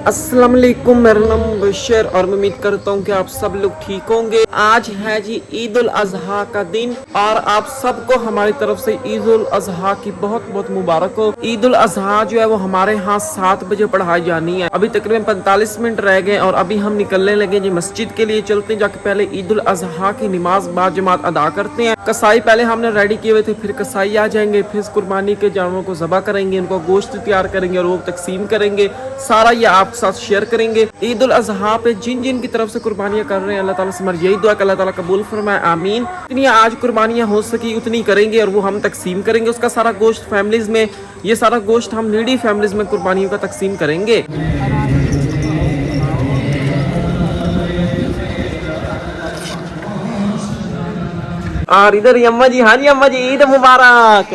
अस्सलाम वालेकुम, मेरा नाम बशर और मैं उम्मीद करता हूँ कि आप सब लोग ठीक होंगे। आज है जी ईद उल अजहा का दिन और आप सबको हमारी तरफ से ईद उल अजहा की बहुत बहुत मुबारक हो। ईद उल अजहा जो है वो हमारे यहाँ 7 बजे पढ़ाई जानी है। अभी तकरीबन 45 मिनट रह गए और अभी हम निकलने लगे जी मस्जिद के लिए। चलते हैं, जाके पहले ईद उल अजहा की नमाज बाद जमात अदा करते हैं। कसाई पहले हमने रेडी किए हुए थे, फिर कसाई आ जाएंगे, फिर कुर्बानी के जानवरों को ज़बह करेंगे, उनको गोश्त तैयार करेंगे और वो तकसीम करेंगे। सारा ये आप साथ शेयर करेंगे। ईद उल अजहा पे जिन जिन की तरफ से कुर्बानियां कर रहे हैं, अल्लाह ताला से हमारी यही दुआ कि अल्लाह ताला कबूल फरमाए, आमीन। जितनी आज कुर्बानियां हो सकी उतनी करेंगे और वो हम तकसीम करेंगे। उसका सारा गोश्त फैमिलीज में, ये सारा गोश्त हम नीडी फैमिलीज में कुर्बानियों का तकसीम करेंगे। और इधर अम्मा जी, हाँ जी अम्मा जी, ईद मुबारक।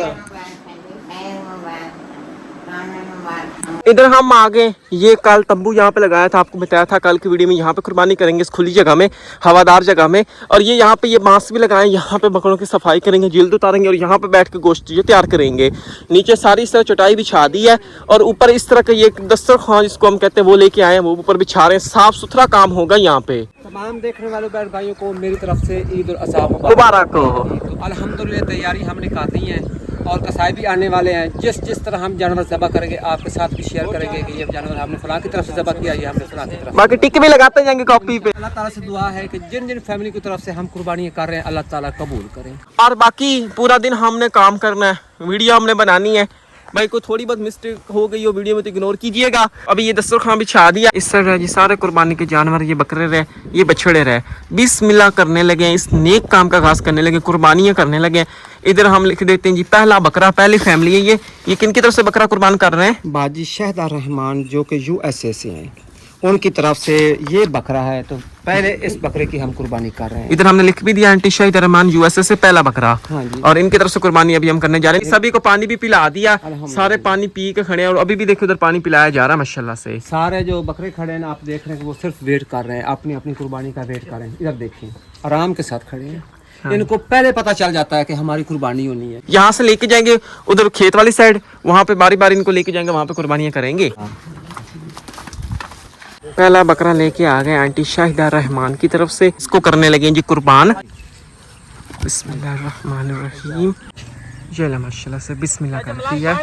इधर हम आ गए। ये कल तंबू यहाँ पे लगाया था, आपको बताया था कल की वीडियो में। यहाँ पे कुर्बानी करेंगे इस खुली जगह में, हवादार जगह में। और ये यहाँ पे ये बांस भी लगाए, यहाँ पे बकरों की सफाई करेंगे, जिल्द उतारेंगे और यहाँ पे बैठ के गोश्त ये तैयार करेंगे। नीचे सारी इस तरह चटाई बिछा दी है और ऊपर इस तरह का ये दस्तरखान जिसको हम कहते हैं वो लेके आए हैं, वो ऊपर बिछा रहे हैं। साफ सुथरा काम होगा यहाँ पे। तमाम देखने वालों बहन भाइयों को मेरी तरफ से ईद उल अज़हा मुबारक हो। तो अल्हम्दुलिल्लाह तैयारी हमने कर दी है और कसाई भी आने वाले हैं। जिस तरह हम जानवर ज़बह करेंगे आपके साथ भी शेयर करेंगे कि ये जानवर हमने फलां की तरफ से ज़बह किया, ये हमने फलां की तरफ। बाकी टिक भी लगाते जाएंगे कॉपी पे। अल्लाह ताला से दुआ है कि जिन जिन फैमिली की तरफ से हम कुर्बानी कर रहे हैं अल्लाह ताला कबूल करें। और बाकी पूरा दिन हमने काम करना है, वीडियो हमने बनानी है। भाई कोई थोड़ी बहुत मिस्टेक हो गई हो वीडियो में तो इग्नोर कीजिएगा। अभी ये दस्तरखान बिछा दिया, इस तरह जी सारे कुर्बानी के जानवर, ये बकरे रहे, ये बछड़े रहे, बिस्मिल्लाह करने लगे, इस नेक काम का आगाज करने लगे, कुर्बानियाँ करने लगे। इधर हम लिख देते हैं जी पहला बकरा, पहली फैमिली है ये किन की तरफ से बकरा कुर्बान कर रहे हैं? बाजी शहदा रहमान जो कि USA से हैं, उनकी तरफ से ये बकरा है। तो पहले इस बकरे की हम कुर्बानी कर रहे हैं। इधर हमने लिख भी दिया आंटी शाहिद रहमान USA से पहला बकरा। हाँ जी। और इनकी तरफ से कुर्बानी अभी हम करने जा रहे हैं। सभी को पानी भी पिला दिया, सारे पानी पी के खड़े हैं और अभी भी देखो उधर पानी पिलाया जा रहा है माशाल्लाह से। सारे जो बकरे खड़े हैं आप देख रहे हैं कि वो सिर्फ वेट कर रहे हैं, अपनी अपनी कुर्बानी का वेट कर रहे हैं। इधर देखिए आराम के साथ खड़े हैं। हाँ। इनको पहले पता चल जाता है कि हमारी कुर्बानी होनी है। यहाँ से लेके जाएंगे उधर खेत वाली साइड, वहाँ पे बारी बारी इनको लेके जाएंगे, वहाँ पे कुर्बानियाँ करेंगे। पहला बकरा लेके आ गए आंटी शाहिदा रहमान की तरफ से, इसको करने लगे जी कुर्बान। बिस्मिल्लाहिर्रहमानिर्रहीम। ये माशाल्लाह से बिस्मिल्लाह कर दिया।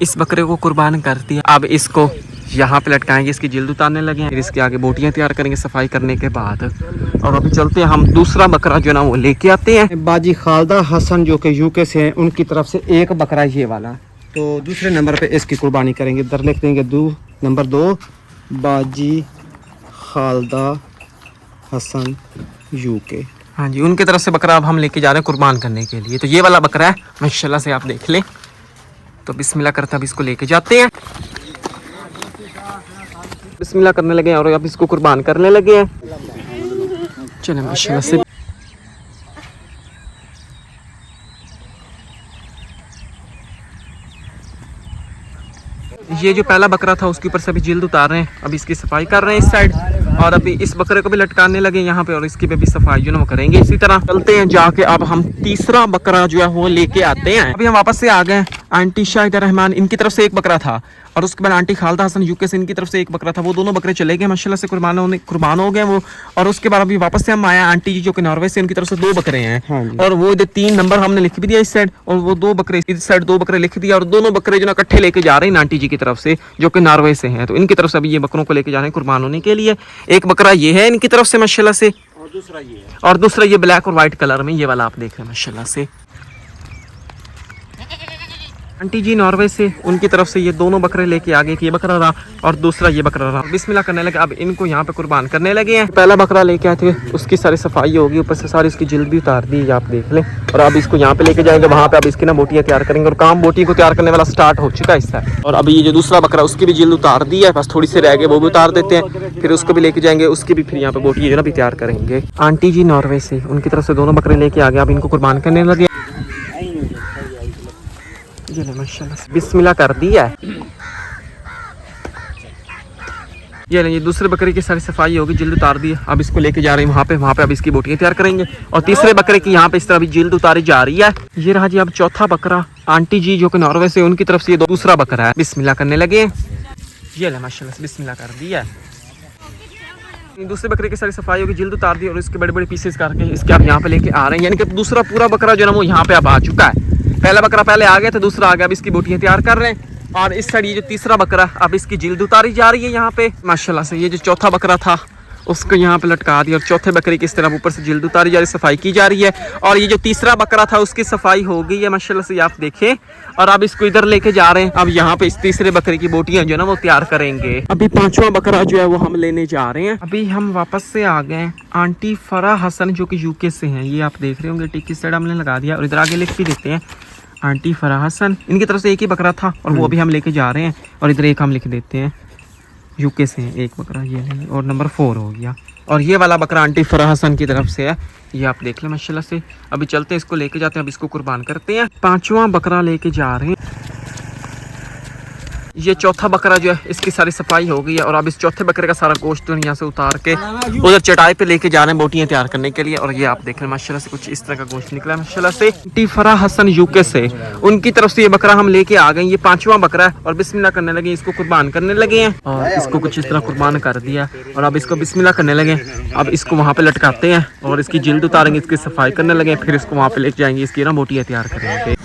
इस बकरे को कुर्बान कर दिया। अब इसको यहाँ पे लटकाएंगे, इसकी जिल्द उतारने लगे, फिर इसके आगे बोटियाँ तैयार करेंगे सफाई करने के बाद। और अभी चलते हैं हम दूसरा बकरा जो ना वो लेके आते हैं। बाजी खालदा हसन जो कि UK से हैं, उनकी तरफ से एक बकरा ये वाला। तो दूसरे नंबर पे इसकी कुर्बानी करेंगे। इधर लिख देंगे नंबर 2 बाजी खालदा हसन UK। हाँ जी, उनकी तरफ से बकरा अब हम लेके जा रहे हैं कुर्बान करने के लिए। तो ये वाला बकरा है माशाल्लाह से, आप देख लें। तो बिस्मिल्लाह करते अब इसको लेके जाते हैं। बिस्मिल्लाह करने लगे और अब इसको कुर्बान करने लगे हैं। चले माशाल्लाह से। ये जो पहला बकरा था उसके ऊपर से अभी जिल्द उतार रहे हैं, अभी इसकी सफाई कर रहे हैं इस साइड। और अभी इस बकरे को भी लटकाने लगे यहाँ पे और इसकी भी सफाई जो ना वो करेंगे। इसी तरह चलते हैं जाके अब हम तीसरा बकरा जो है वो लेके आते हैं। अभी हम वापस से आ गए। आंटी शाहिदा रहमान इनकी तरफ से एक बकरा था और उसके बाद आंटी खालदा हसन UK से इनकी तरफ से एक बकरा था। वो दोनों बकरे चले गए माशाल्लाह से, कुर्बान हो गए वो। और उसके बाद अभी वापस से हम आया आंटी जी जो कि नॉर्वे से, उनकी तरफ से 2 बकरे हैं। हाँ। और वो इधर 3 नंबर हमने लिख भी दिया इस साइड, और वो 2 बकरे इस साइड 2 बकरे लिख दिया। और दोनों बकरे जो ना इकट्ठे लेके जा रहे हैं आंटी जी की तरफ से जो कि नॉर्वे से हैं। तो इनकी तरफ से अभी ये बकरों को लेके जा रहे हैं कुर्बान होने के लिए। एक बकरा ये है इनकी तरफ से माशाल्लाह से, और दूसरा ये ब्लैक और व्हाइट कलर में, ये वाला आप देख रहे हैं माशाल्लाह से। आंटी जी नॉर्वे से, उनकी तरफ से ये दोनों बकरे लेके आ गए। ये बकरा रहा और दूसरा ये बकरा रहा। बिस्मिल्लाह करने लगे, अब इनको यहाँ पे कुर्बान करने लगे हैं। पहला बकरा लेके आए थे, उसकी सारी सफाई होगी, ऊपर से सारी इसकी जिल्द भी उतार दी, आप देख लें। और अब इसको यहाँ पे लेके जाएंगे, वहाँ पे अब इसकी ना बोटियाँ तैयार करेंगे। और काम बोटी को तैयार करने वाला स्टार्ट हो चुका है इससे। और अभी ये जो दूसरा बकरा उसकी भी जिल्द उतार दी है, बस थोड़ी सी रह गई, वो भी उतार देते हैं। फिर उसको भी लेके जाएंगे, उसकी भी फिर यहाँ पे बोटी जो ना भी तैयार करेंगे। आंटी जी नॉर्वे से, उनकी तरफ से दोनों बकरे लेके आ गए, अब इनको कुर्बान करने लगे। माशाल्लाह बिस्मिल्लाह कर दिया है। ये नहीं, ये दूसरे बकरे की सारी सफाई होगी, जिल्द उतार दी है। अब इसको लेके जा रहे हैं वहाँ पे अब इसकी बोटियाँ तैयार करेंगे। और तीसरे बकरे की यहाँ पे इस तरह भी जिल्द उतारी जा रही है। ये रहा जी अब चौथा बकरा, आंटी जी जो कि नॉर्वे से, उनकी तरफ से ये दूसरा बकरा है। बिस्मिल्लाह करने लगे, ये ले माशाल्लाह से बिस्मिल्लाह कर दिया। दूसरे बकरे की सारी सफाई होगी, जिल्द उतार दी और इसके बड़े बड़े पीसेस करके इसके आप यहाँ पे लेके आ रहे हैं। यानी कि दूसरा पूरा बकरा जो है ना वो यहाँ पे अब आ चुका है। पहला बकरा पहले आ गया था, दूसरा आ गया, अब इसकी बोटियाँ तैयार कर रहे हैं। और इस साइड ये जो तीसरा बकरा, अब इसकी जिल्द उतारी जा रही है यहाँ पे माशाल्लाह से। ये जो चौथा बकरा था उसको यहाँ पे लटका दिया और चौथे बकरे की इस तरह ऊपर से जिल्द उतारी जा रही, सफाई की जा रही है। और ये जो तीसरा बकरा था उसकी सफाई हो गई है माशाल्लाह से, आप देखें। और अब इसको इधर लेके जा रहे हैं। अब यहाँ पे इस तीसरे बकरे की बोटियां जो है ना वो तैयार करेंगे। अभी पांचवा बकरा जो है वो हम लेने जा रहे हैं। अभी हम वापस से आ गए। आंटी फराह हसन जो कि यूके से हैं, ये आप देख रहे होंगे, टिक की साइड हमने लगा दिया और इधर आगे लिख भी देते हैं आंटी फराह हसन। इनकी तरफ से एक ही बकरा था और वो अभी हम लेके जा रहे हैं। और इधर एक हम लिख देते हैं यूके से हैं, एक बकरा ये नहीं, और नंबर 4 हो गया। और ये वाला बकरा आंटी फराह हसन की तरफ से है, ये आप देख लें माशाल्लाह से। अभी चलते हैं, इसको लेके जाते हैं, अब इसको कुर्बान करते हैं। पांचवा बकरा लेके जा रहे हैं। ये चौथा बकरा जो है इसकी सारी सफाई हो गई है। और अब इस चौथे बकरे का सारा गोश्त यहाँ से उतार के उधर चटाई पे लेके जा रहे हैं बोटियां तैयार करने के लिए। और ये आप देख रहे हैं माशाल्लाह से कुछ इस तरह का गोश्त निकला है माशाल्लाह से। आंटी फराह हसन यूके से, उनकी तरफ से ये बकरा हम लेके आ गए। ये पांचवा बकरा है और बिस्मिल्लाह करने लगे, इसको कुर्बान करने लगे हैं। और इसको कुछ इस तरह कुर्बान कर दिया और अब इसको बिस्मिल्लाह करने लगे। अब इसको वहाँ पे लटकाते हैं और इसकी जिल्द उतारेंगे, इसकी सफाई करने लगे, फिर इसको वहाँ पे लेके जाएंगे, इसकी ना बोटियां तैयार करेंगे।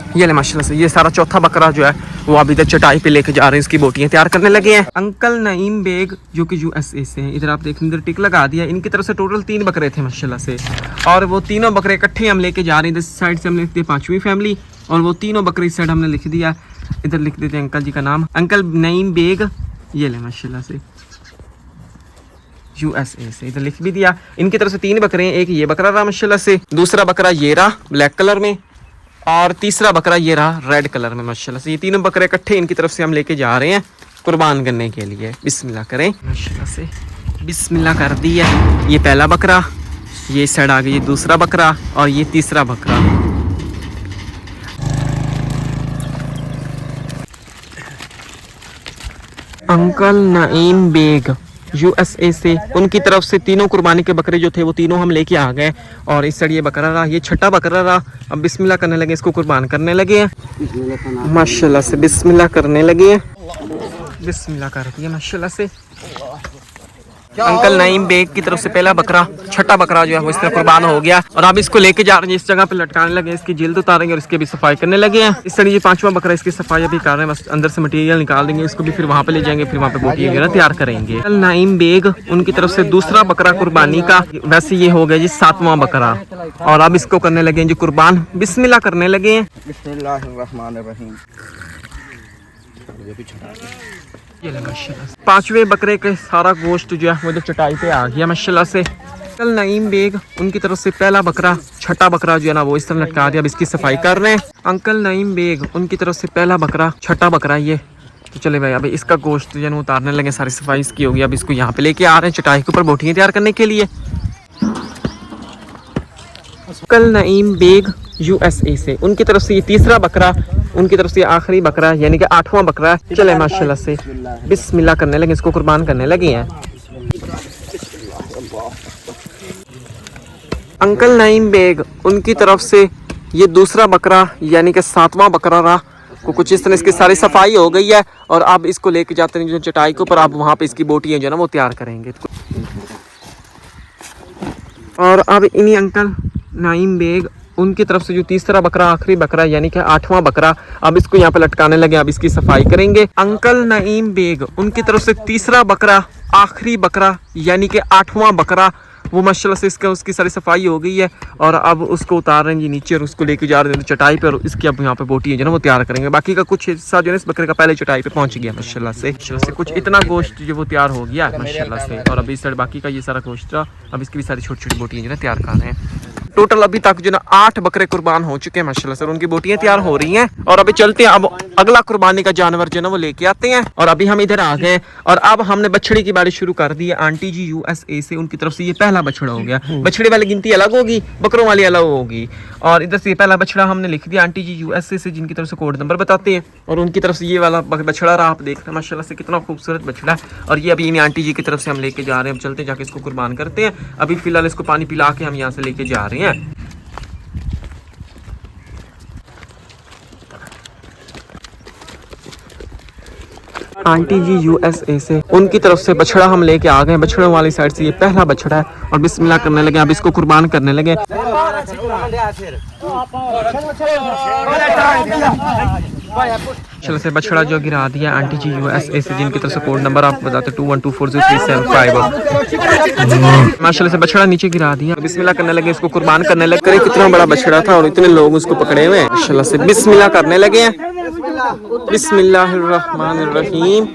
ये ले माशाल्लाह से ये सारा चौथा बकरा जो है वो अभी तक चटाई पे लेके जा रहे हैं, इसकी बोटियां तैयार करने लगे हैं। अंकल नईम बेग जो कि यूएसए से हैं, इधर आप देखें, इधर टिक लगा दिया। इनकी तरफ से टोटल 3 बकरे थे माशाल्लाह से। और वो तीनों बकरे इकट्ठे हम लेके जा रहे हैं। इस साइड से हमने लिख दिया पांचवी फैमिली और वो तीनों बकरे इस साइड हमने लिख दिया। इधर लिख देते हैं अंकल जी का नाम, अंकल नईम बेग, ये ले माशाल्लाह से यूएसए से, इधर लिख भी दिया। इनकी तरफ से 3 बकरे हैं, एक ये बकरा रहा माशाल्लाह से, दूसरा बकरा ये रहा ब्लैक कलर में, और तीसरा बकरा ये रहा रेड कलर में माशाल्लाह से। ये तीनों बकरे इकट्ठे इनकी तरफ से हम लेके जा रहे हैं कुर्बान करने के लिए। बिस्मिल्लाह करें माशाल्लाह से, बिस्मिल्लाह कर दिया। ये पहला बकरा, ये इस साइड आ गया, ये दूसरा बकरा और ये तीसरा बकरा। अंकल नईम बेग यूएसए से, उनकी तरफ से तीनों कुर्बानी के बकरे जो थे वो तीनों हम लेके आ गए। और इस साइड ये बकरा रहा, ये छठा बकरा रहा। अब बिस्मिल्लाह करने लगे, इसको कुर्बान करने लगे हैं माशाल्लाह से। बिस्मिल्लाह करने लगे हैं, बिस्मिल्लाह कर दिया माशाल्लाह से। अंकल नईम बेग की तरफ से पहला बकरा, छठा बकरा जो है वो इस तरह कुर्बान हो गया। और अब इसको लेके जा रहे हैं, इस जगह पे लटकाने लगे, इसकी जिल्द उतारेंगे और इसकी भी सफाई करने लगे हैं। इस तरह ये पांचवा बकरा, इसकी सफाई अभी कर रहे हैं, बस अंदर से मटेरियल निकाल देंगे, इसको भी फिर वहाँ पे ले जाएंगे, फिर वहाँ पे बोटियां वगैरह तैयार करेंगे। अंकल नईम बेग उनकी तरफ से दूसरा बकरा कुर्बानी का, वैसे ये हो गया जी 7वां बकरा। और अब इसको करने लगे जी कुर्बान, बिस्मिल्लाह करने लगे हैं। पांचवे बकरे के सारा गोश्त जो है वो जो चटाई पे आ गया माशाल्लाह से। अंकल नईम बेग उनकी तरफ से पहला बकरा, छठा बकरा जो है ना वो इस तरह लटका दिया, अब इसकी सफाई कर रहे हैं। अंकल नईम बेग उनकी तरफ से पहला बकरा, छठा बकरा ये। तो चले भाई अभी इसका गोश्त जो है उतारने लगे, सारी सफाई इसकी होगी। अब इसको यहाँ पे लेके आ रहे हैं चटाई के ऊपर बोटियां तैयार करने के लिए। अंकल नईम बेग यूएसए से, उनकी तरफ से ये तीसरा बकरा, उनकी तरफ से आखिरी बकरा यानी कि 8वां बकरा है। चले माशाल्लाह से बिस्मिल्लाह करने लगे, इसको कुर्बान करने लगे हैं। अंकल नईम बेग उनकी तरफ से ये दूसरा बकरा यानी कि 7वां बकरा रहा, को कुछ इस तरह इसकी सारी सफाई हो गई है। और अब इसको लेके जाते हैं जो चटाई के ऊपर, आप वहाँ पे इसकी बोटियां जो है ना वो तैयार करेंगे। और अब इन्हीं अंकल नईम बेग उनकी तरफ से जो तीसरा बकरा, आखिरी बकरा यानी कि 8वां बकरा, अब इसको यहाँ पे लटकाने लगे, अब इसकी सफाई करेंगे। अंकल नईम बेग उनकी तरफ से तीसरा बकरा, आखिरी बकरा यानी कि 8वां बकरा, वो माशाल्लाह से इसका उसकी सारी सफाई हो गई है। और अब उसको उतार रहे हैं जी नीचे और उसको लेके जा रहे हैं चटाई पे, और इसकी अब यहाँ पे बोटियां जो ना वो तैयार करेंगे। बाकी का कुछ हिस्सा जो है इस बकरे का पहले चटाई पे पहुंच गया माशाल्लाह से। कुछ इतना गोश्त जो वो तैयार हो गया माशाल्लाह से। और अभी इस साइड बाकी का ये सारा गोश्त, अब इसकी भी सारी छोटी छोटी बोटियां जो है तैयार कर रहे हैं। टोटल अभी तक जो ना 8 बकरे कुर्बान हो चुके हैं माशाल्लाह से। उनकी बोटियां तैयार हो रही हैं और अभी चलते हैं, अब अगला कुर्बानी का जानवर जो ना वो लेके आते हैं। और अभी हम इधर आ गए और अब हमने बछड़े की बारी शुरू कर दी है। आंटी जी USA से, उनकी तरफ से ये पहला बछड़ा हो गया। बछड़े वाली गिनती अलग होगी, बकरों वाली अलग होगी। और इधर से ये पहला बछड़ा हमने लिख दिया आंटी जी USA से, जिनकी तरफ से कोड नंबर बताते हैं। और उनकी तरफ से ये वाला बछड़ा रहा, आप देख रहे हैं माशाल्लाह से कितना खूबसूरत बछड़ा है। और ये अभी इन आंटी जी की तरफ से हम लेके जा रहे हैं। अब चलते हैं, जाके इसको कुर्बान करते हैं। अभी फिलहाल इसको पानी पिला के हम यहाँ से लेके जा रहे हैं। आंटी जी USA से, उनकी तरफ से बछड़ा हम लेके आ गए। बछड़ों वाली साइड से ये पहला बछड़ा है और बिस्मिल्लाह करने लगे, अब इसको कुर्बान करने लगे। चलो से बछड़ा जो गिरा दिया आंटी जी USA से, जिनकी तरफ से कोड नंबर आप बताते 21240375। माशाल्लाह से बछड़ा नीचे गिरा दिया, बिस्मिल्लाह करने लगे, इसको कुर्बान करने लगे। कितना बड़ा बछड़ा था और इतने लोग उसको पकड़े हुए हैं। माशाल्लाह से बिस्मिल्लाह करने लगे हैं। बिस्मिल्लाहिर्रहमानिर्रहीम।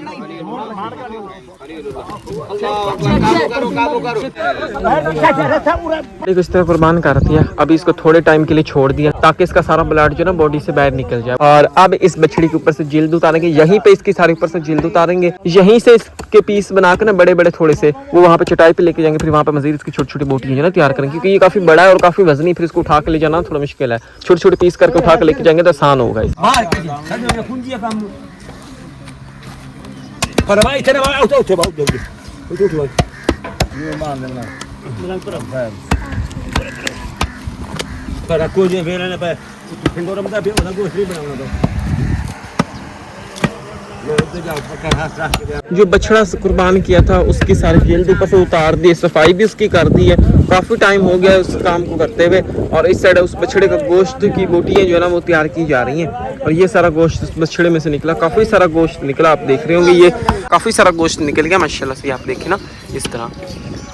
देखो इस तरह कुर्बान कर दिया। अभी इसको थोड़े टाइम के लिए छोड़ दिया ताकि इसका सारा ब्लड जो ना बॉडी से बाहर निकल जाए। और अब इस बछड़ी के ऊपर से जिल्द उतारेंगे, यहीं पे इसकी सारी ऊपर से जिल्द उतारेंगे, यहीं से इसके पीस बनाकर ना बड़े बड़े थोड़े से वो वहाँ पे चटाई पे लेके जाएंगे। फिर वहाँ पे मजीद इसकी छोटी छोटी बोटियां जो ना तैयार करेंगे, क्योंकि ये काफी बड़ा है और काफी वजनी। फिर इसको उठा के ले जाना थोड़ा मुश्किल है। छोटे छोटे पीस करके उठा के लेके जाएंगे तो आसान होगा। जो बछड़ा कुर्बान किया था उसकी सारी जिल्द ऊपर से उतार दी, सफाई भी उसकी कर दी है। काफी टाइम हो गया उस काम को करते हुए। और इस साइड उस बछड़े का गोश्त की बोटियां जो है ना वो तैयार की जा रही हैं। और ये सारा गोश्त उस बछड़े में से निकला, काफी सारा गोश्त निकला। आप देख रहे होंगे ये काफी सारा गोश्त निकल गया माशाल्लाह से, आप देखें ना इस तरह।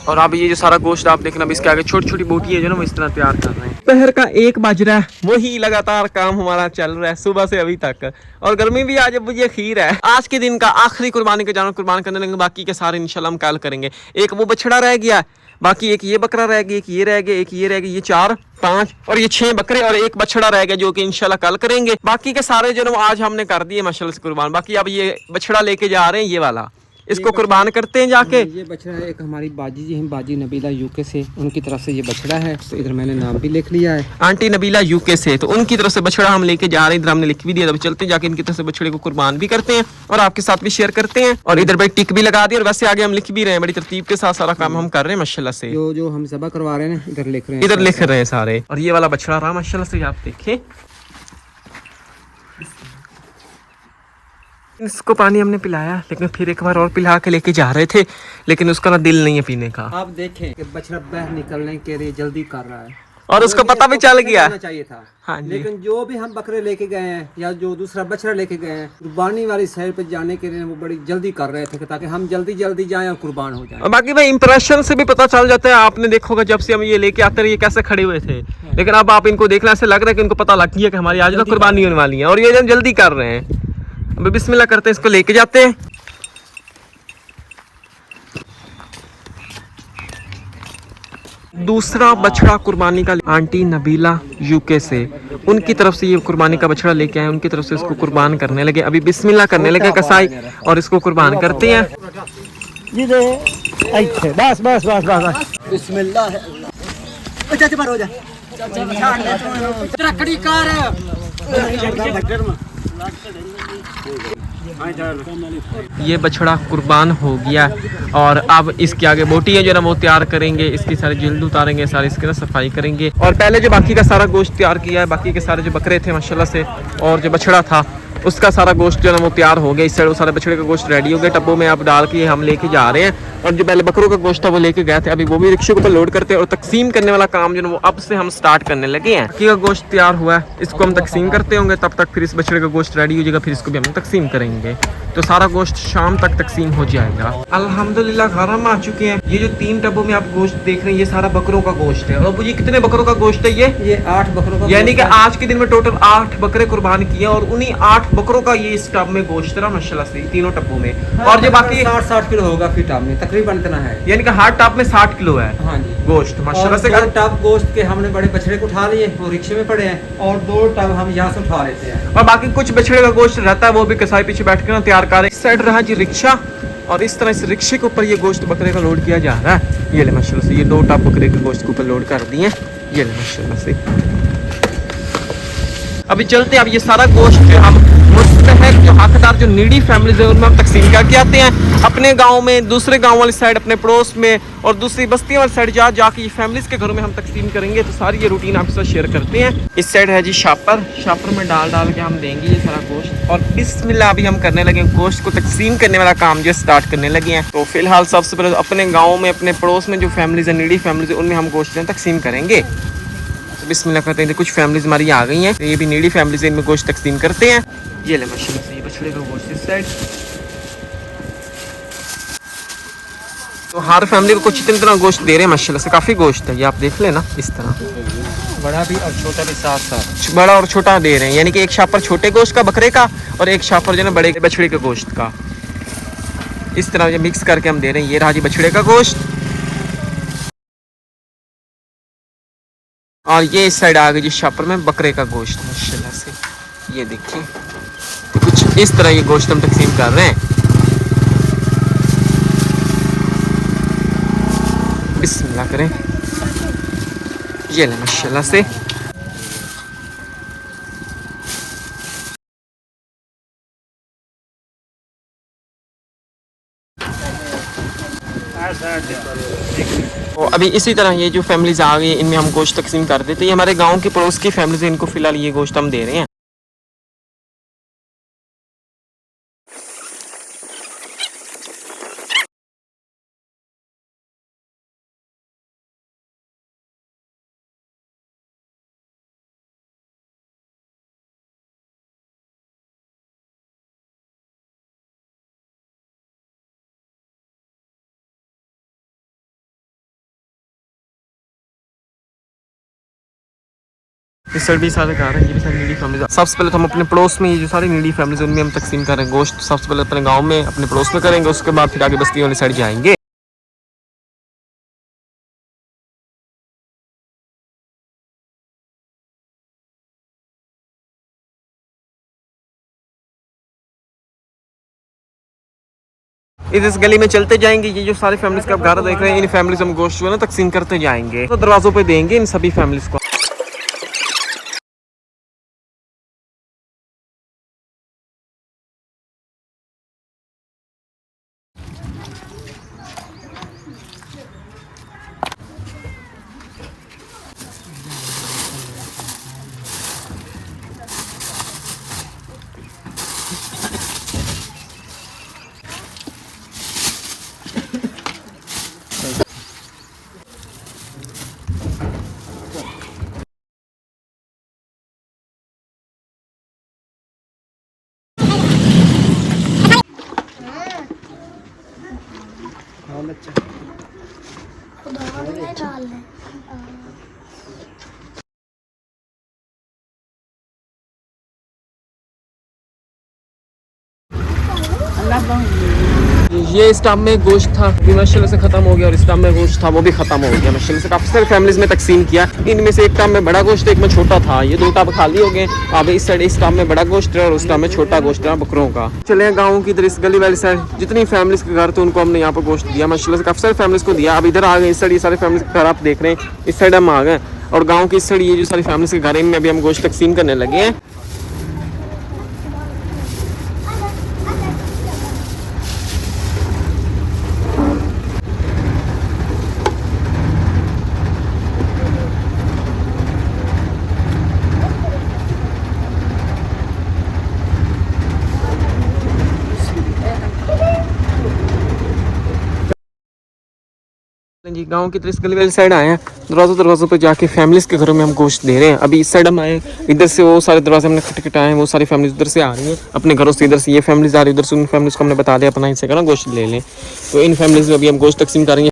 और अब ये जो सारा गोश्त आप देखना, अब इसके आगे छोटी छोटी बोटियां जो ना वो इस तरह तैयार कर रहे हैं। दोपहर का 1 बज रहा है, वही लगातार काम हमारा चल रहा है सुबह से अभी तक। और गर्मी भी आज अब ये खीर है। आज के दिन का आखिरी कुर्बानी का जानवर कुर्बान करने लगे, बाकी के सारे इंशाल्लाह हम कल करेंगे। एक वो बछड़ा रह गया, बाकी एक ये बकरा रह गया, एक ये रह गया, एक ये रह गया। ये 4, 5 और ये 6 बकरे और एक बछड़ा रह गया, जो कि इंशाल्लाह कल करेंगे। बाकी के सारे जो ना आज हमने कर दिए माशाल्लाह से कुर्बान। बाकी अब ये बछड़ा लेके जा रहे हैं, ये वाला, इसको कुर्बान करते हैं जाके। ये बछड़ा है एक हमारी बाजी जी हैं, बाजी नबीला UK से, उनकी तरफ से ये बछड़ा है। तो इधर मैंने नाम भी लिख लिया है, आंटी नबीला UK से, तो उनकी तरफ से बछड़ा हम लेके जा रहे हैं। इधर हमने लिख भी दिया, तब चलते हैं जाके इनकी तरफ से बछड़े को कुर्बान भी करते हैं और आपके साथ भी शेयर करते हैं। और इधर भाई टिक भी लगा दी और वैसे आगे हम लिख भी रहे हैं, बड़ी तरतीब के साथ सारा काम हम कर रहे हैं माशाल्लाह से। जो हम ज़बह करवा रहे हैं इधर लिख रहे हैं, इधर लिख रहे हैं सारे। और ये वाला बछड़ा रहा माशाल्लाह से, आप देखें। इसको पानी हमने पिलाया, लेकिन फिर एक बार और पिला के लेके जा रहे थे, लेकिन उसका ना दिल नहीं है पीने का। आप देखें कि बछड़ा बाहर निकलने के लिए जल्दी कर रहा है और उसको पता भी चल गया चाहिए था। हाँ जी। लेकिन जो भी हम बकरे लेके गए हैं या जो दूसरा बछड़ा लेके गए हैं, कुर्बानी वाली साइड पे जाने के लिए वो बड़ी जल्दी कर रहे थे ताकि हम जल्दी जल्दी जाएं और कुर्बान हो जाएं। और बाकी भाई इंप्रेशन से भी पता चल जाता है। आपने देखा होगा जब से हम ये लेके आते रहे, ये कैसे खड़े हुए थे, लेकिन अब आप इनको देखना ऐसे लग रहा है कि इनको पता लग गया कि हमारी आज तो कुर्बानी होने वाली है और ये जल्दी कर रहे हैं। अभी बिस्मिल्लाह करते हैं, इसको लेके जाते हैं। दूसरा बछड़ा कुर्बानी का आंटी नबीला UK से, उनकी तरफ से ये कुर्बानी का बछड़ा लेके आए, उनकी तरफ से इसको कुर्बान करने लगे। अभी बिस्मिल्लाह करने लगे कसाई और इसको कुर्बान करते हैं। बस बस बस बस बिस्मिल्लाह। ये बछड़ा कुर्बान हो गया और अब इसके आगे बोटियां जो ना वो तैयार करेंगे, इसकी सारी जिल्द उतारेंगे, सारी इसकी ना सफाई करेंगे। और पहले जो बाकी का सारा गोश्त तैयार किया है, बाकी के सारे जो बकरे थे माशाल्लाह से और जो बछड़ा था उसका सारा गोश्त जो है ना वो तैयार हो गया। इस साइड वो सारे बछड़े का गोश्त रेडी हो गया, टब्बों में अब डाल के हम लेके जा रहे हैं। और जो पहले बकरों का गोश्त था वो लेके गए थे, अभी वो भी रिक्शे के ऊपर लोड करते हैं और तकसीम करने वाला काम जो है वो अब से हम स्टार्ट करने लगे हैं। बाकी का गोश्त तैयार हुआ है, इसको हम तकसीम करते होंगे, तब तक फिर इस बछड़े का गोश्त रेडी हो जाएगा, फिर इसको भी हम तकसीम करेंगे। तो सारा गोश्त शाम तक तकसीम हो जाएगा। अल्हम्दुलिल्लाह घर हम आ चुके हैं। ये जो 3 टब्बों में आप गोश्त देख रहे हैं, ये सारा बकरों का गोश्त है। और ये कितने बकरों का गोश्त है? ये 8 बकरों का, यानी कि आज के दिन में टोटल 8 बकरे कुर्बान किए और उन्हीं 8 बकरों का ये इस टब में गोश्त रहा माशाल्लाह से, तीनों टब्बों में। और जो बाकी 60 किलो होगा फिर टब में, तकरीबन इतना है। यानी कि हर टब में 60 किलो है हाँ जी गोश्त माशाल्लाह से। 2 टब गोश्त के हमने बड़े बछड़े को उठा लिए, वो रिक्शे में पड़े हैं, और 2 टब हम यहाँ से उठा लेते हैं। और बाकी कुछ बछड़े का गोश्त रहता है, वो भी कसाई पीछे बैठ के ना तैयार कर रहे हैं। इस साइड रहा जी रिक्शा, और इस तरह इस रिक्शे के ऊपर ये गोश्त बकरे का लोड किया जा रहा है। ये ले माशाल्लाह से, ये 2 टब बकरे के गोश्त के ऊपर लोड कर दिए। ये ले माशाल्लाह से। अभी चलते हैं, अब ये सारा गोश्त जो हम मुस्तहक जो हकदार जो नीडी फैमिलीज है उनमें हम तकसीम करके आते हैं, अपने गांव में, दूसरे गांव वाली साइड अपने पड़ोस में, और दूसरी बस्तियों वाली साइड जाके ये फैमिलीज के घरों में हम तकसीम करेंगे। तो सारी ये रूटीन आपके साथ शेयर करते हैं। इस साइड है जी शापर में डाल के हम देंगे ये सारा गोश्त। और बिस्मिल्लाह अभी हम करने लगे गोश्त को तकसीम करने वाला काम जो स्टार्ट करने लगे हैं। तो फिलहाल सबसे पहले अपने गाँव में, अपने पड़ोस में जो फैमिलीज है नीडी फैमिलीज है, उनमें हम गोश्त तकसीम करेंगे। बिस्मिल्लाह करते हैं। कुछ फैमिलीज हमारी आ गई हैं, ये भी नीडी फैमिलीज है, इनमें गोश्त तकसीम करते हैं। ये ले माशाल्लाह से, ये बछड़े का गोश्त इस साइड। तो हर फैमिली को कुछ इतना गोश्त दे रहे हैं माशाल्लाह से, काफ़ी गोश्त है, ये आप देख लेना इस तरह, बड़ा भी और छोटा भी साथ साथ, बड़ा और छोटा दे रहे हैं। यानी कि एक शापर छोटे गोश्त का बकरे का, और एक शापर जो है बड़े बछड़े के गोश्त का, इस तरह ये मिक्स करके हम दे रहे हैं। ये रहा जी बछड़े का गोश्त, और ये इस साइड आ गई जी शापर में बकरे का गोश्त माशाल्लाह से। ये देखिए, तो कुछ इस तरह ये गोश्त हम तकसीम कर रहे हैं। बिस्मिल्लाह करें। ये ले माशाल्लाह से। तो अभी इसी तरह ये जो फैमिलीज आ गई, इनमें हम गोश्त तकसीम कर देते हैं। ये हमारे गांव के पड़ोस की फैमिलीज है, इनको फिलहाल ये गोश्त हम दे रहे हैं। इस साइड भी सारे घर हैं, ये भी सारी नीडी फैमिली। सबसे पहले तो हम अपने पड़ोस में ये जो सारी नीडी फैमिलीज उनमें हम तकसीम कर रहे हैं गोश्त। सबसे पहले अपने गांव में, अपने पड़ोस में करेंगे, उसके बाद फिर आगे बस्ती वाली साइड जाएंगे। इस गली में चलते जाएंगे, ये जो सारी फैमिलीज का घर देख रहे हैं, इन फैमिलीज हम गोश्त जो है ना तकसीम करते जाएंगे। तो दरवाजों पे देंगे इन सभी फैमिलीज को। ये इस टाइम में गोश्त था, अभी माशाल्लाह से खत्म हो गया, और इस टाइम में गोश्त था वो भी खत्म हो गया माशाल्लाह से। काफी सारी फैमिलीज में तकसीम किया, इनमें से एक टाइम में बड़ा गोश्त, एक में छोटा था। ये 2 टब खाली हो गए। अब इस साइड इस टाइम में बड़ा गोश्त है, और उस टाइम में छोटा गोश्त है बकरों का। चले गाँव की इधर इस गली वाली साइड जितनी फैमिलीज के घर थे उनको हमने यहाँ पर गोश्त दिया माशाल्लाह से, काफी सारी फैमिलीज को दिया। अब इधर आ गए, इस साइड ये सारे फैमिलीज के घर आप देख रहे हैं, इस साइड हम आ गए, और गाँव की इस साइड ये जो सारी फैमिलीज के घर है, इनमें अभी हम गोश्त तकसीम करने लगे हैं। जी गांव की तरफ गली वाली साइड आए हैं, दरवाजों पे जाके फैमिलीज के घरों में हम गोश्त दे रहे हैं। अभी इस साइड हम आए, इधर से वो सारे दरवाजे हमने खटखटाए हैं, वो सारी फैमिलीज उधर से आ रही हैं अपने घरों से, इधर से ये फैमिलीज आ रही है, उधर से उन फैमिलीज को हमने बता दिया अपना इनसे ना गोश्त ले लें। तो इन फैमिलीज में अभी हम गोश्त तकसीम करेंगे।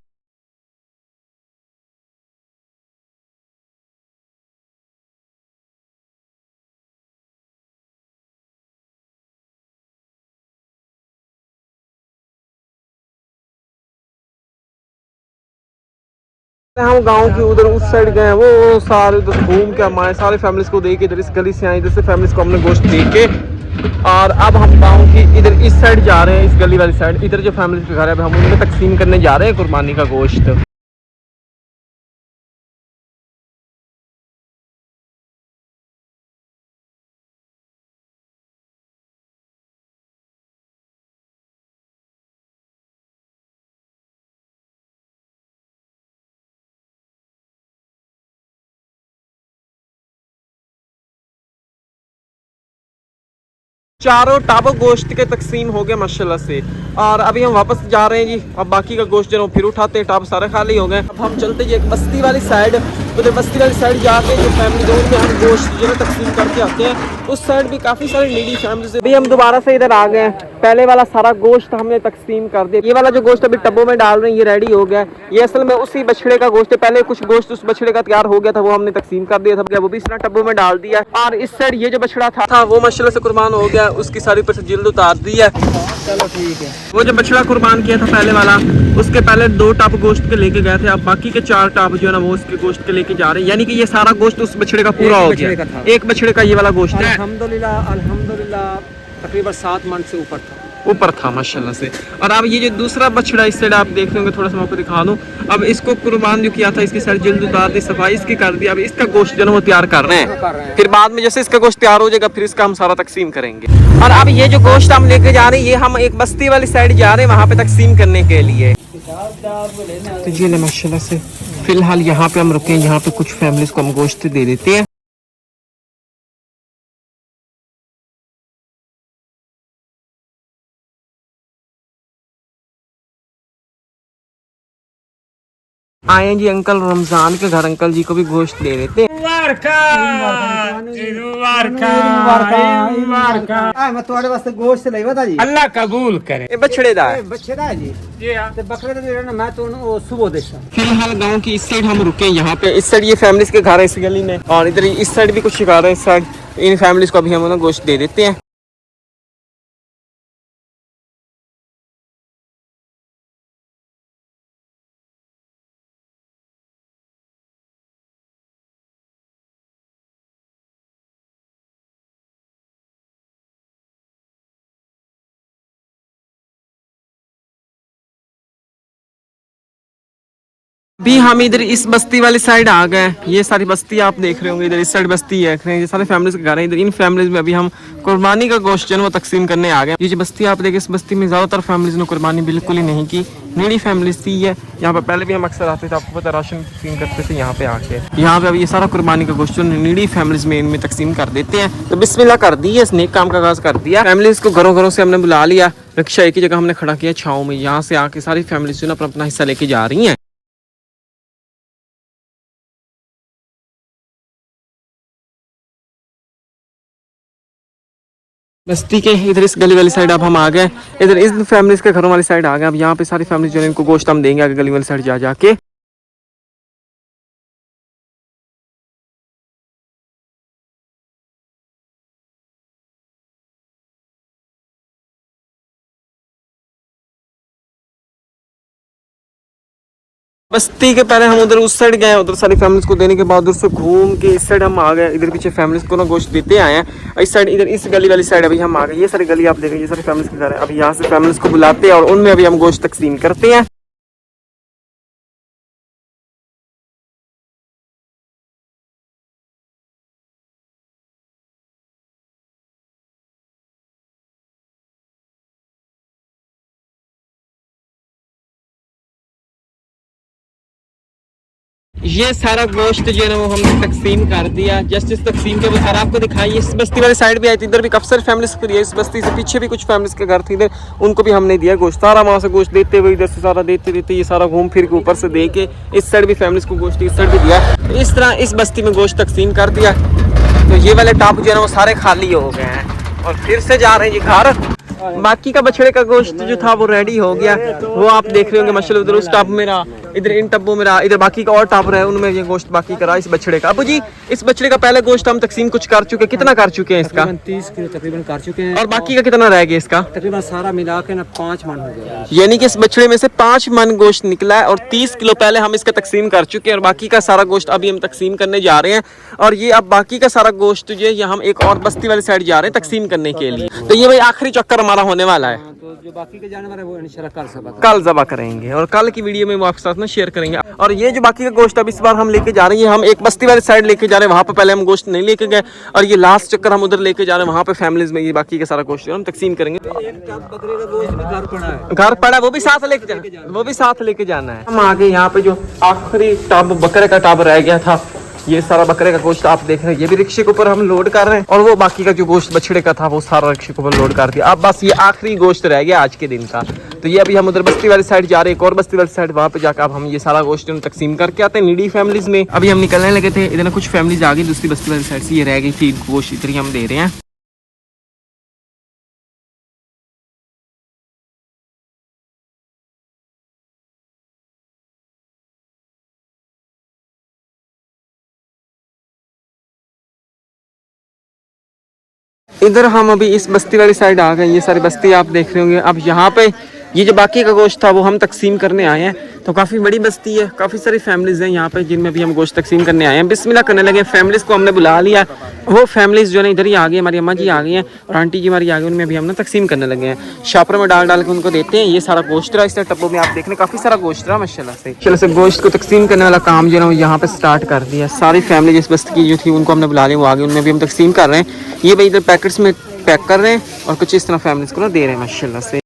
हम गांव की उधर उस साइड गए, वो सारे उधर घूम के हम आए, सारे फैमिलीज को देख के इधर इस गली से आए, इधर से फैमिलीज को हमने गोश्त दे के, और अब हम गांव की इधर इस साइड जा रहे हैं, इस गली वाली साइड। इधर जो फैमिलीज के घर है अब हम उनमें तकसीम करने जा रहे हैं कुर्बानी का गोश्त। चारों टाबो गोश्त के तकसीम हो गए माशाल्लाह से, और अभी हम वापस जा रहे हैं जी। अब बाकी का गोश्त जो फिर उठाते हैं, टाब सारे खाली हो गए। अब हम चलते जी एक बस्ती वाली साइड, उधर बस्ती वाली साइड जाके जो फैमिली जोन में हम गोश्त जो है तकसीम करके आते हैं। उस साइड भी काफ़ी सारी नीडी फैमिली से। अभी हम दोबारा से इधर आ गए हैं, पहले वाला सारा गोश्त हमने तकसीम कर दिया। ये वाला जो गोश्त अभी टब्बों में डाल रहे हैं ये रेडी हो गया। ये असल में उसी बछड़े का गोश्त है, पहले कुछ गोश्त उस बछड़े का तैयार हो गया था, वो हमने तकसीम कर दिया था, वो भी इस टब्बों में डाल दिया। और इस साइड ये जो बछड़ा था वो माशाल्लाह से कुर्बान हो गया, उसकी सारी ऊपर से जिल्द उतार दी है। चलो ठीक है। वो जो बछड़ा कुर्बान किया था पहले वाला, उसके पहले 2 टब गोश्त के लेके गए थे, अब बाकी के 4 टब जो है ना वो उसके गोश्त के लेके जा रहे हैं। यानी कि ये सारा गोश्त उस बछड़े का पूरा हो गया, एक बछड़े का ये वाला गोश्त है। अल्हम्दुलिल्लाह तकरीबन 7 मन से ऊपर था माशाल्लाह से। और अब ये जो दूसरा बछड़ा इस साइड आप देख रहे होंगे, थोड़ा सा मैं आपको दिखा दूं। अब इसको कुर्बान जो किया था, इसकी सारी जिल्द उतार दी, सफाई इसकी कर दी। अब इसका गोश्त जो है वो तैयार कर रहे हैं, फिर बाद में जैसे इसका गोश्त तैयार हो जाएगा फिर इसका हम सारा तकसीम करेंगे। और अब ये जो गोश्त हम लेके जा रहे हैं, ये हम एक बस्ती वाली साइड जा रहे हैं वहाँ पे तकसीम करने के लिए। तो ये माशाल्लाह से फिलहाल यहाँ पे हम रुके हैं, यहाँ पे कुछ फैमिलीज को हम गोश्त दे देते हैं। आए जी अंकल रमजान के घर, अंकल जी को भी गोश्त दे देते हैं। मैं तुम्हारे वास्ते गोश्त ले बता जी, अल्लाह कबूल करे। ये बछड़े दा है, बच्चे दा जी जी हाँ। ते बकरे तो दे ना, मैं तो वो सुबह देसा। फिलहाल गांव की इस साइड हम रुके हैं, यहाँ पे इस साइड ये फैमिलीज के घर है इस गली में, और इधर इस साइड भी कुछ शिकार है। इस साइड इन फैमिलीज को अभी हम उन्हें गोश्त दे देते हैं। भी हम इधर इस बस्ती वाली साइड आ गए। ये सारी बस्ती आप देख रहे होंगे, इधर इस साइड बस्ती है, ये सारे फैमिलीज के घर हैं। इधर इन फैमिलीज में अभी हम कुर्बानी का गोश्त जो है वो तकसीम करने आ गए। ये जो बस्ती आप देखें, इस बस्ती में ज़्यादातर फैमिलीज ने कुर्बानी बिल्कुल ही नहीं की, नीडी फैमिलीज थी ये। यहाँ पे पहले भी हम अक्सर आते थे, आपको पता राशन तकसीम करते थे यहाँ पे आके। यहाँ पे अभी ये सारा कुर्बानी का गोश्त नीडी फैमिलीज में इनमें तकसीम कर देते हैं। तो बिस्मिल्लाह कर दी है, इस नेक काम का आगाज कर दिया। फैमिलीज को घरों घरों से हमने बुला लिया, रिक्शा एक ही जगह हमने खड़ा किया छाँव में। यहाँ से आके सारी फैमिलीज जो है अपना हिस्सा लेके जा रही हैं। बस्ती के इधर इस गली वाली साइड अब हम आ गए, इधर इस फैमिलीज के घरों वाली साइड आ गए। अब यहाँ पे सारी फैमिली जो है इनको गोश्त हम देंगे आगे गली वाली साइड जा जाके। बस्ती के पहले हम उधर उस साइड गए, उधर सारी फैमिलीज को देने के बाद उधर से घूम के इस साइड हम आ गए। इधर पीछे फैमिलीज को ना गोश्त देते आए हैं। इस साइड इधर इस गली वाली साइड अभी हम आ गए। ये सारी गली आप देखें, ये सारी फैमिलीज के घर है। अभी यहाँ से फैमिलीज को बुलाते हैं और उनमें अभी हम गोश्त तकसीम करते हैं। ये सारा गोश्त जो है ना वो हमने तकसीम कर दिया। जस्ट इस तकसीम के सारा आपको दिखाई। इस बस्ती वाली साइड भी आई थी, इधर भी काफी सारी फैमिलीज को दिया। इस बस्ती से पीछे भी कुछ फैमिलीज के घर थे, इधर उनको भी हमने दिया गोश्त। सारा वहाँ से गोश्त देते हुए इधर से सारा देते देते ये सारा घूम फिर के ऊपर से दे के इस साइड भी फैमिलीज को गोश्त इस साइड भी दिया। तो इस तरह इस बस्ती में गोश्त तकसीम कर दिया। तो ये वाले टाप जो है ना वो सारे खाली हो गए हैं और फिर से जा रहे हैं ये घर। बाकी का बछड़े का गोश्त जो था वो रेडी हो गया, वो आप देख रहे होंगे माशाल्लाह। उधर उस टाप में रहा, इधर इन टब्बों में रहा, इधर बाकी का और टब रहा है, उनमें ये गोश्त बाकी करा इस बछड़े का। अबू जी इस बछड़े का पहले गोश्त हम तकसीम कुछ कर चुके, कितना कर चुके हैं इसका? 30 किलो तकरीबन कर चुके हैं। और बाकी का कितना रह गया इसका? तकरीबन सारा मिला के ना 5 मन हो गया। यानी कि इस बछड़े में से 5 मन गोश्त निकला है और 30 किलो पहले हम इसका तकसीम कर चुके हैं और बाकी का सारा गोश्त अभी हम तकसीम करने जा रहे हैं। और ये अब बाकी का सारा गोश्त जो है ये हम एक और बस्ती वाली साइड जा रहे हैं तकसीम करने के लिए। तो ये भाई आखिरी चक्कर हमारा होने वाला है। तो जो बाकी के जानवर है वो इंशाल्लाह कल ज़बा करेंगे और कल की वीडियो में वो आपके साथ में शेयर करेंगे। और ये जो बाकी का गोश्त अब इस बार हम लेके जा रहे हैं, हम एक बस्ती वाली साइड लेके जा रहे हैं, वहाँ पे पहले हम गोश्त नहीं लेके गए और ये लास्ट चक्कर हम उधर लेके जा रहे हैं, वहाँ पे फैमिलीज में ये बाकी का सारा गोश्त हम तकसीम करेंगे। एक टब बकरे का गोश्त भी घर पड़ा है। घर पड़ा वो भी साथ लेके जाना, वो भी साथ लेके जाना है। हम आगे यहाँ पे जो आखिरी टब बकरे का टब रह गया था, ये सारा बकरे का गोश्त आप देख रहे हैं, ये भी रिक्शे के ऊपर हम लोड कर रहे हैं और वो बाकी का जो गोश्त बछड़े का था वो सारा रिक्शे के ऊपर लोड कर दिया। अब बस ये आखिरी गोश्त रह गया आज के दिन का। तो ये अभी हम उधर बस्ती वाली साइड जा रहे हैं, एक और बस्ती वाली साइड, वहाँ पे जाकर अब हम ये सारा गोश्त तकसीम करके आते हैं नीडी फैमिलीज में। अभी हम निकलने लगे थे, इधर कुछ फैमिलीज आ गई दूसरी बस्ती वाली साइड से, ये रह गई थी गोश्त इधर ही हम दे रहे हैं। इधर हम अभी इस बस्ती वाली साइड आ गए, ये सारी बस्ती आप देख रहे होंगे। अब यहाँ पे ये जो बाकी का गोश्त था वो हम तकसीम करने आए हैं। तो काफ़ी बड़ी बस्ती है, काफ़ी सारी फैमिलीज हैं यहाँ पे जिनमें भी हम गोश्त तकसीम करने आए हैं। बिस्मिल्लाह करने लगे, फैमिलीज को हमने बुला लिया। वो फैमिलीज जो है इधर ही आ गई, हमारी अम्मा जी आ गई हैं और आंटी जी हमारी आ गई, उनमें भी हमने तकसीम करने लगे हैं। शापर में डाल डाल के उनको देते हैं। ये सारा गोश्त रहा इस टब्बों में, आप देख रहे हैं काफ़ी सारा गोश्त रहा माशाल्लाह से। चलो से गोश्त को तकसीम करने वाला काम जो है यहाँ पे स्टार्ट कर दिया। सारी फैमिली जिस बस्ती की जो थी उनको हमने बुला लिया, वो आ गई, उनमें भी हम तकसीम कर रहे हैं। ये भाई इधर पैकेट्स में पैक कर रहे हैं और कुछ इस तरह फैमिलीज को ना दे रहे हैं माशाल्लाह से।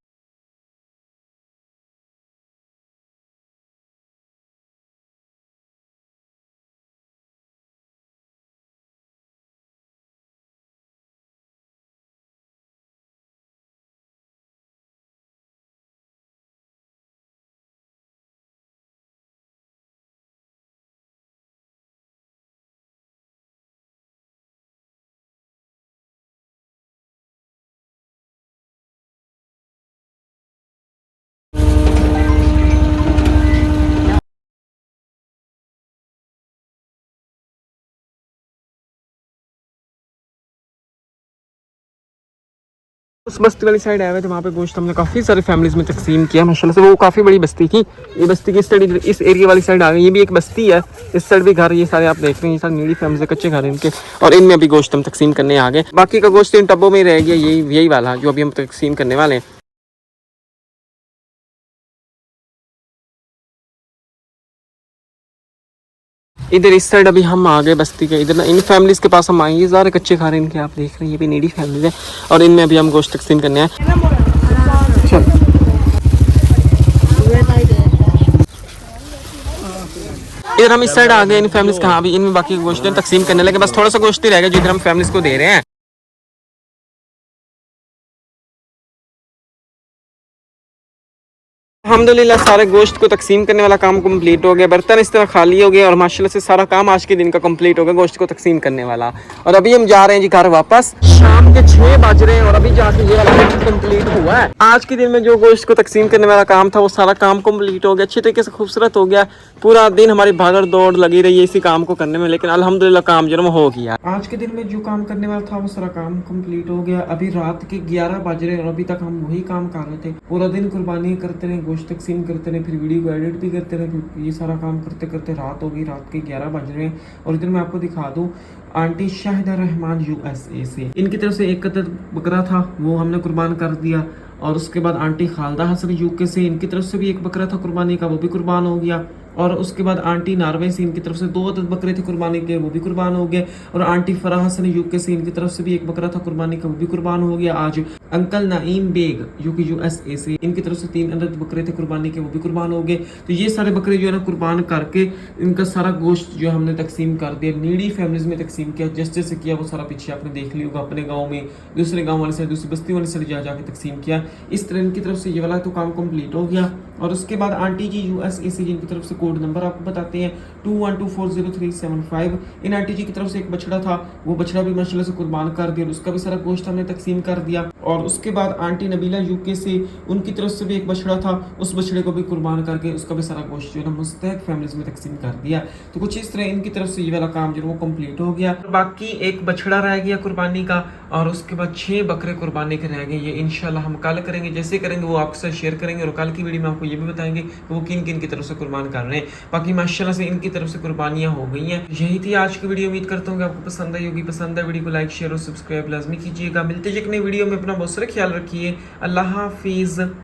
उस बस्ती वाली साइड आए हुए थे, वहाँ पे गोश्त हमने काफ़ी सारी फैमिलीज में तकसीम किया माशाल्लाह से। वो काफ़ी बड़ी बस्ती थी। ये बस्ती की इस साइड इस एरिया वाली साइड आ गई, ये भी एक बस्ती है, इस साइड भी घर, ये सारे आप देख रहे हैं, ये सारे नीडी फैमिली से कच्चे घर हैं इनके और इनमें अभी गोश्त हम तकसीम करने आ गए। बाकी का गोश्त इन टब्बों में ही रह गया, यही वाला जो अभी हम तकसीम करने वाले हैं। इधर इस साइड अभी हम आ गए बस्ती के, इधर ना इन फैमिलीज के पास हम आएंगे, सारे कच्चे खा रहे हैं इनके, आप देख रहे हैं, ये भी नीडी फैमिलीज है और इनमें अभी हम गोश्त तकसीम करने आए। इधर हम इस साइड आ गए इन फैमिलीज का, हाँ भी इनमें बाकी गोश्त तकसीम करने लगे, बस थोड़ा सा गोश्त ही रह गया जो इधर हम फैमिलीज को दे रहे हैं। अल्हम्दुलिल्लाह सारे गोश्त को तकसीम करने वाला काम कंप्लीट हो गया, बर्तन इस तरह खाली हो गए और माशाल्लाह से सारा काम आज के दिन का कंप्लीट हो गया गोश्त को तकसीम करने वाला। और अभी हम जा रहे हैं जी घर वापस, शाम के 6 बज रहे हैं और अभी जाके ये वाला काम कंप्लीट हुआ है। आज के दिन में जो गोश्त को तकसीम करने वाला काम था वो सारा काम कंप्लीट हो गया, अच्छे तरीके से खूबसूरत हो गया। पूरा दिन हमारी भागड़ दौड़ लगी रही है इसी काम को करने में, लेकिन अल्हम्दुलिल्लाह काम जो हो गया। आज के दिन में जो काम करने वाला था वो सारा काम कंप्लीट हो गया। अभी रात के 11 बज रहे हैं और अभी तक हम वही काम कर रहे थे। पूरा दिन कुर्बानी करते रहे, गोश्त तकसीम करते रहे, फिर वीडियो को एडिट भी करते रहे, फिर ये सारा काम करते करते रात हो गई, रात के 11 बज रहे हैं। और इधर मैं आपको दिखा दूँ, आंटी शाहिदा रहमान USA से, इनकी तरफ से एक कतर बकरा था वो हमने कुर्बान कर दिया। और उसके बाद आंटी खालदा हसन UK से, इनकी तरफ से भी एक बकरा था कुर्बानी का, वो भी कुर्बान हो गया। और उसके बाद आंटी नार्वे से, इनकी तरफ से 2 अदद बकरे थे कुर्बानी के, वो भी कुर्बान हो गए। और आंटी फराह हसन UK से, इनकी तरफ से भी एक बकरा था कुर्बानी का, वो भी कुर्बान हो गया। आज uncle Naeem Baig UK USA से, इनकी तरफ से 3 अदद बकरे थे कुर्बानी के, वो भी कुर्बान हो गए। तो ये सारे बकरे जो है ना कुर्बान करके इनका सारा गोश्त जो हमने तकसीम कर दिया, नीडी फैमिलीज में तकसीम किया। जैसे जैसे किया वो सारा पीछे आपने देख लिया होगा, अपने गाँव में, दूसरे गाँव वाले साइड, दूसरी बस्ती वाली साइड जा जाके तकसीम किया। इस तरह इनकी तरफ से ये वाला तो काम कम्प्लीट हो गया। और उसके बाद आंटी जी USA से, जिनकी तरफ से कोड नंबर आपको बताते हैं 21240375, इन आंटी जी की तरफ से एक बछड़ा था, वो बछड़ा भी माशाल्लाह से कुर्बान कर दिया और उसका भी सारा गोश्त हमने तकसीम कर दिया। और उसके बाद आंटी नबीला यूके से, उनकी तरफ से भी एक बछड़ा था, उस बछड़े को भी कुर्बान करके उसका भी सारा गोश्त जो है ना मुस्तहक फैमिलीज में तकसीम कर दिया। तो कुछ इस तरह इनकी तरफ से ये वाला काम जो है वो कंप्लीट हो गया। बाकी एक बछड़ा रह गया कुर्बानी का, और उसके बाद 6 बकरे कुर्बानी के रह गए। ये इंशाल्लाह हम कल करेंगे, जैसे करेंगे वो आपके साथ शेयर करेंगे, और कल की वीडियो में आपको ये भी बताएंगे कि वो किन किन की तरफ से कुर्बान कर रहे हैं। बाकी माशाल्लाह से इनकी तरफ से कुर्बानियां हो गई हैं। यही थी आज की वीडियो। उम्मीद करता हूँ कि आपको पसंद आई होगी। पसंद है वीडियो को लाइक शेयर और सब्सक्राइब लाजमी कीजिएगा। मिलते हैं एक नई वीडियो में। अपना बहुत सारा ख्याल रखिए। अल्लाह हाफिज़।